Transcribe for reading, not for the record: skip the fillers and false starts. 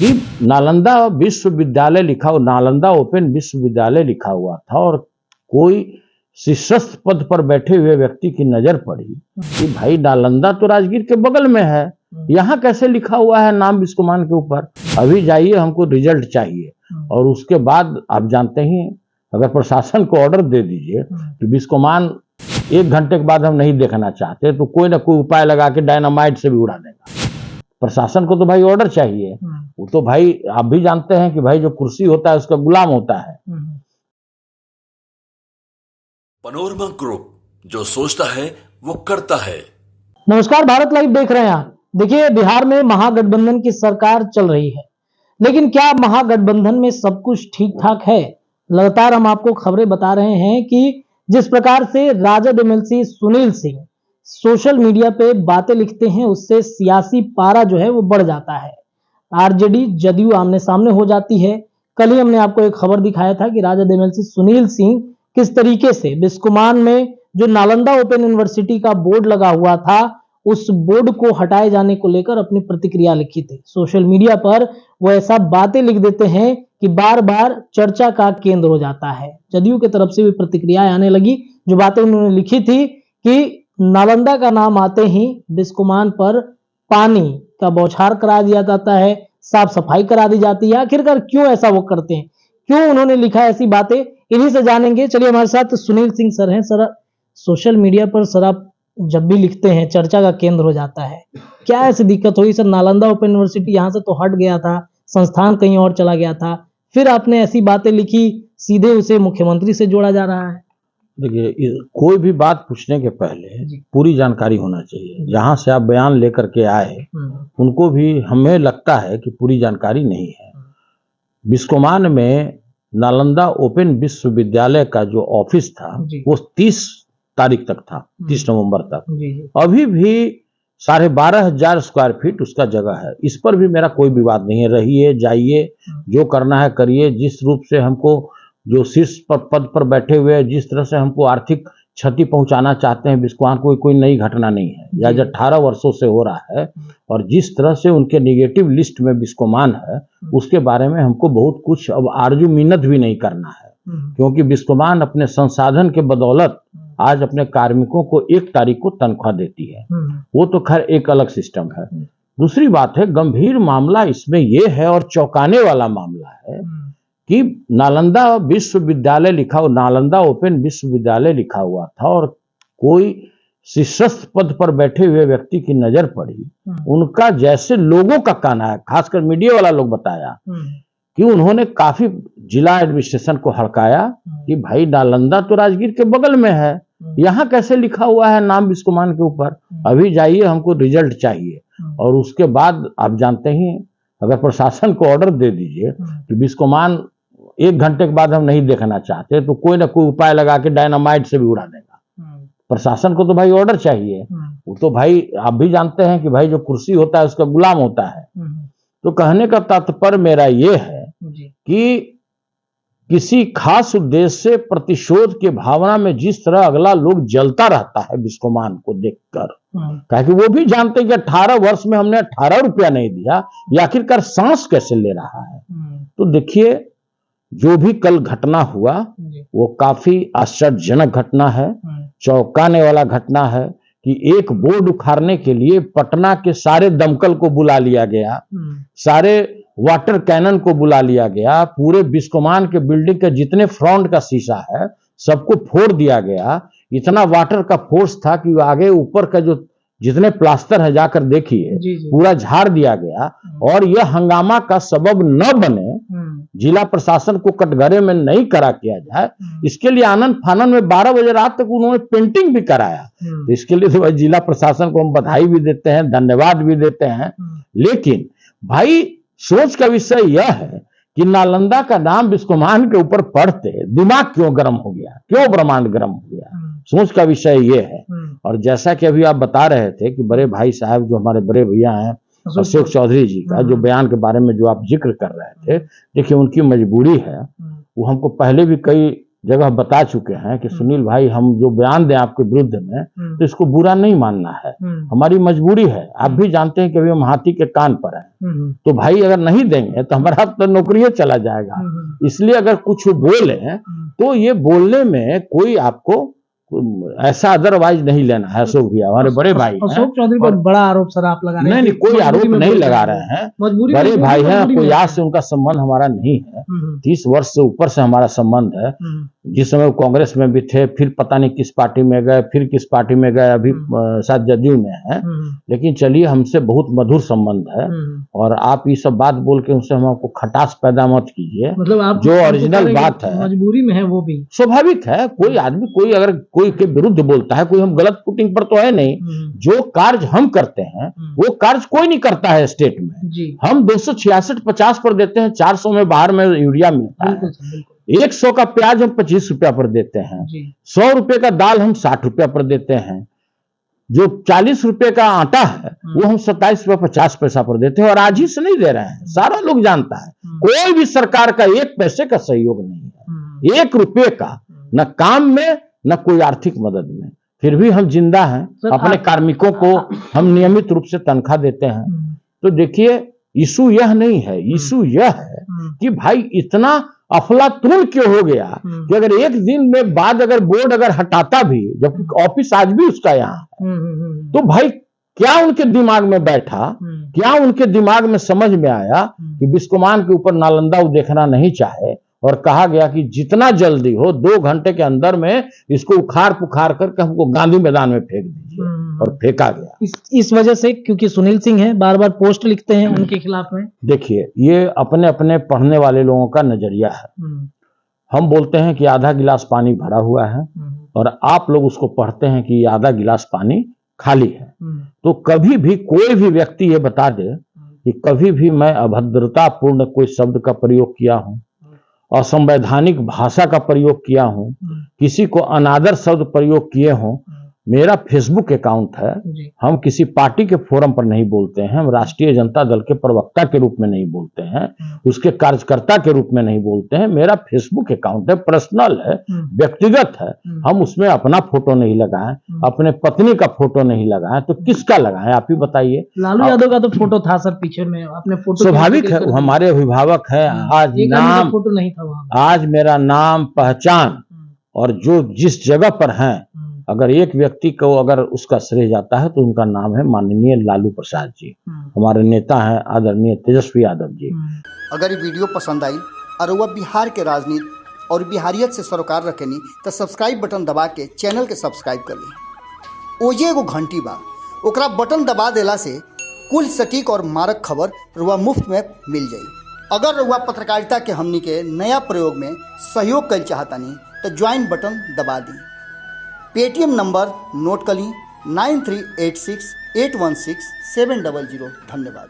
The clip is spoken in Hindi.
कि नालंदा विश्वविद्यालय लिखा, नालंदा ओपन विश्वविद्यालय लिखा हुआ था और कोई शीर्षस्थ पद पर बैठे हुए व्यक्ति की नजर पड़ी कि भाई नालंदा तो राजगीर के बगल में है, यहाँ कैसे लिखा हुआ है नाम बिस्कोमान के ऊपर। अभी जाइए, हमको रिजल्ट चाहिए। और उसके बाद आप जानते ही, अगर प्रशासन को ऑर्डर दे दीजिए कि बिस्कोमान 1 घंटे के बाद हम नहीं देखना चाहते, तो कोई ना कोई उपाय लगा के डायनामाइट से भी उड़ा देगा। प्रशासन को तो भाई ऑर्डर चाहिए। वो तो भाई आप भी जानते हैं कि भाई जो कुर्सी होता है उसका गुलाम होता है। पनोरमा ग्रुप, जो सोचता है वो करता है। नमस्कार, भारत लाइव देख रहे हैं आप। देखिए, बिहार में महागठबंधन की सरकार चल रही है, लेकिन क्या महागठबंधन में सब कुछ ठीक ठाक है? लगातार हम आपको खबरें बता रहे हैं कि जिस प्रकार से RJD MLC Sunil Singh social media पे बातें लिखते हैं, उससे सियासी पारा जो है वो बढ़ जाता है। आरजेडी जदयू आमने सामने हो जाती है। कल ही हमने आपको एक खबर दिखाया था कि राजद एमएलसी सुनील सिंह किस तरीके से बिस्कोमान में जो नालंदा ओपन यूनिवर्सिटी का बोर्ड लगा हुआ था, उस बोर्ड को हटाए जाने को लेकर अपनी प्रतिक्रिया लिखी थी। सोशल मीडिया पर वो ऐसा बातें लिख देते हैं कि बार बार चर्चा का केंद्र हो जाता है। जदयू की तरफ से भी प्रतिक्रियाएं आने लगी। जो बातें उन्होंने लिखी थी कि नालंदा का नाम आते ही बिस्कोमान पर पानी का बौछार करा दिया जाता है, साफ सफाई करा दी जाती है। आखिरकार क्यों ऐसा वो करते हैं, क्यों उन्होंने लिखा ऐसी बातें, इन्हीं से जानेंगे। चलिए, हमारे साथ सुनील सिंह सर हैं। सर, सोशल मीडिया पर सर आप जब भी लिखते हैं चर्चा का केंद्र हो जाता है, क्या ऐसी दिक्कत हुई? सर, नालंदा ओपन यूनिवर्सिटी यहाँ से तो हट गया था, संस्थान कहीं और चला गया था, फिर आपने ऐसी बातें लिखी, सीधे उसे मुख्यमंत्री से जोड़ा जा रहा है। देखिए, कोई भी बात पूछने के पहले पूरी जानकारी होना चाहिए। जहां से आप बयान लेकर के आए, उनको भी हमें लगता है कि पूरी जानकारी नहीं है। बिस्कोमान में नालंदा ओपन विश्वविद्यालय का जो ऑफिस था वो 30 तारीख तक था, 30 नवंबर तक। अभी भी 12,500 स्क्वायर फीट उसका जगह है। इस पर भी मेरा कोई विवाद नहीं है। रहिए, जाइए, जो करना है करिए। जिस रूप से हमको जो शीर्ष पद पर बैठे हुए जिस तरह से हमको आर्थिक क्षति पहुंचाना चाहते हैं, बिस्कोमान कोई नई घटना नहीं है। या जो 18 वर्षों से हो रहा है, और जिस तरह से उनके निगेटिव लिस्ट में बिस्कोमान है, उसके बारे में हमको बहुत कुछ अब आरजू मिन्नत भी नहीं करना है। क्योंकि बिस्कोमान अपने संसाधन के बदौलत आज अपने कार्मिकों को 1 तारीख को तनख्वाह देती है। वो तो खैर एक अलग सिस्टम है। दूसरी बात है, गंभीर मामला इसमें यह है और चौंकाने वाला मामला है कि नालंदा विश्वविद्यालय लिखा, नालंदा ओपन विश्वविद्यालय लिखा हुआ था और कोई शीर्षस्थ पद पर बैठे हुए व्यक्ति की नजर पड़ी। उनका जैसे लोगों का कहना है, खासकर मीडिया वाला लोग बताया कि उन्होंने काफी जिला एडमिनिस्ट्रेशन को हड़काया कि भाई नालंदा तो राजगीर के बगल में है, यहाँ कैसे लिखा हुआ है नाम बिस्कोमान के ऊपर। अभी जाइए, हमको रिजल्ट चाहिए। और उसके बाद आप जानते ही, अगर प्रशासन को ऑर्डर दे दीजिए कि बिस्कोमान 1 घंटे के बाद हम नहीं देखना चाहते, तो कोई ना कोई उपाय लगा के डायनामाइट से भी उड़ा देगा। प्रशासन को तो भाई ऑर्डर चाहिए। वो तो भाई आप भी जानते हैं कि भाई जो कुर्सी होता है उसका गुलाम होता है। तो कहने का तात्पर्य मेरा ये है कि किसी खास उद्देश्य से प्रतिशोध के भावना में जिस तरह अगला लोग जलता रहता है बिस्कोमान को देखकर, क्योंकि वो भी जानते हैं कि 18 वर्ष में हमने 18 रुपया नहीं दिया, या आखिरकार सांस कैसे ले रहा है। तो देखिए, जो भी कल घटना हुआ वो काफी आश्चर्यजनक घटना है, चौंकाने वाला घटना है कि एक बोर्ड उखाड़ने के लिए पटना के सारे दमकल को बुला लिया गया, सारे वाटर कैनन को बुला लिया गया, पूरे बिस्कोमान के बिल्डिंग के जितने फ्रंट का शीशा है सबको फोड़ दिया गया। इतना वाटर का फोर्स था कि आगे ऊपर का जो जितने प्लास्टर है जाकर देखिए, पूरा झाड़ दिया गया। और यह हंगामा का सबब न बने, जिला प्रशासन को कटघरे में नहीं करा किया जाए, इसके लिए आनंद फानन में 12 बजे रात तक उन्होंने पेंटिंग भी कराया। तो इसके लिए तो जिला प्रशासन को हम बधाई भी देते हैं, धन्यवाद भी देते हैं। लेकिन भाई, सोच का विषय यह है कि नालंदा का नाम बिस्कोमान के ऊपर पढ़ते दिमाग क्यों गर्म हो गया, क्यों ब्रह्मांड गर्म हो गया, सोच का विषय ये है। और जैसा कि अभी आप बता रहे थे कि बड़े भाई साहब, जो हमारे बड़े भैया हैं अशोक चौधरी जी का जो बयान के बारे में जो आप जिक्र कर रहे थे, देखिए उनकी मजबूरी है। वो हमको पहले भी कई जगह बता चुके हैं कि सुनील भाई हम जो बयान दें आपके विरुद्ध में तो इसको बुरा नहीं मानना है, हमारी मजबूरी है। आप भी जानते हैं कि अभी हम हाथी के कान पर हैं, तो भाई अगर नहीं देंगे तो हमारा तो नौकरी चला जाएगा। इसलिए अगर कुछ बोले तो ये बोलने में कोई आपको ऐसा अदरवाइज नहीं लेना है। अशोक भैया हमारे बड़े भाई हैं। अशोक चौधरी पर बड़ा आरोप सर आप लगा रहे हैं। नहीं, कोई आरोप नहीं लगा रहे हैं, मजबूरी बड़े भाई हैं, कोई आज से उनका संबंध हमारा नहीं है। 30 वर्ष से ऊपर से हमारा संबंध है। जिस समय कांग्रेस में भी थे, फिर पता नहीं किस पार्टी में गए, फिर किस पार्टी में गए, अभी शायद जदयू में है। लेकिन चलिए, हमसे बहुत मधुर संबंध है और आप ये सब बात बोल के उनसे हमको खटास पैदा मत कीजिए। मतलब आप जो ओरिजिनल बात है, मजबूरी में है, वो भी स्वाभाविक है। कोई आदमी कोई अगर कोई के विरुद्ध बोलता है, कोई हम गलत फुटिंग पर तो है नहीं। जो कार्य हम करते हैं वो कार्य कोई नहीं करता है स्टेट में जी। हम 266-50 पर देते हैं, 400 में बाहर में यूरिया मिलता है, 100 का प्याज हम 25 रुपया पर देते हैं, 100 रुपए का दाल हम 60 रुपया पर देते हैं, जो 40 रुपए का आटा है वो हम 27 रुपया 50 पैसा पर देते हैं। और आज ही से नहीं दे रहे हैं, सारा लोग जानता है। कोई भी सरकार का 1 पैसे का सहयोग नहीं है, 1 रुपए का, न काम में न कोई आर्थिक मदद में। फिर भी हम जिंदा हैं, अपने कार्मिकों को हम नियमित रूप से तनख्वाह देते हैं। तो देखिए, इशू यह नहीं है, इशू यह है कि भाई इतना अफलातून क्यों हो गया कि अगर एक दिन में बाद अगर बोर्ड अगर हटाता भी, जबकि ऑफिस आज भी उसका यहाँ है, तो भाई क्या उनके दिमाग में बैठा, क्या उनके दिमाग में समझ में आया कि बिस्कोमान के ऊपर नालंदा वो देखना नहीं चाहे और कहा गया कि जितना जल्दी हो 2 घंटे के अंदर में इसको उखाड़ पुखाड़ करके हमको गांधी मैदान में फेंक दीजिए, और फेंका गया। इस वजह से, क्योंकि सुनील सिंह है, बार बार पोस्ट लिखते हैं उनके खिलाफ में। देखिए, ये अपने अपने पढ़ने वाले लोगों का नजरिया है। हम बोलते हैं कि आधा गिलास पानी भरा हुआ है और आप लोग उसको पढ़ते हैं कि आधा गिलास पानी खाली है। तो कभी भी कोई भी व्यक्ति ये बता दे कि कभी भी मैं अभद्रतापूर्ण कोई शब्द का प्रयोग किया हूं, असंवैधानिक भाषा का प्रयोग किया हूं, किसी को अनादर शब्द प्रयोग किए हों, मेरा फेसबुक अकाउंट है। हम किसी पार्टी के फोरम पर नहीं बोलते हैं, हम राष्ट्रीय जनता दल के प्रवक्ता के रूप में नहीं बोलते हैं, उसके कार्यकर्ता के रूप में नहीं बोलते हैं। मेरा फेसबुक अकाउंट है, पर्सनल है, व्यक्तिगत है। हम उसमें अपना फोटो नहीं लगाएं, अपने पत्नी का फोटो नहीं लगाएं, तो किसका लगाएं आप ही बताइए। लालू यादव का तो फोटो था सर पीछे में, अपने फोटो स्वाभाविक है, हमारे अभिभावक है। आज नाम फोटो नहीं था वहां, आज मेरा नाम, पहचान और जो जिस जगह पर हैं, अगर एक व्यक्ति को अगर उसका श्रेय जाता है तो उनका नाम है माननीय लालू प्रसाद जी, हमारे नेता हैं आदरणीय तेजस्वी यादव जी। अगर ये वीडियो पसंद आई और वह बिहार के राजनीति और बिहारियत से सरोकार रखेनी तो सब्सक्राइब बटन दबा के चैनल के सब्सक्राइब कर ली। ओजे एगो घंटी बा, ओकरा बटन दबा देला से कुल सटीक और मारक खबर रुआ मुफ्त में मिल जाई। अगर रुआ पत्रकारिता के हमनी के नया प्रयोग में सहयोग कर चाहतानी तो ज्वाइन बटन दबा दी। पेटीएम नंबर नोट कर ली 9386816700। धन्यवाद।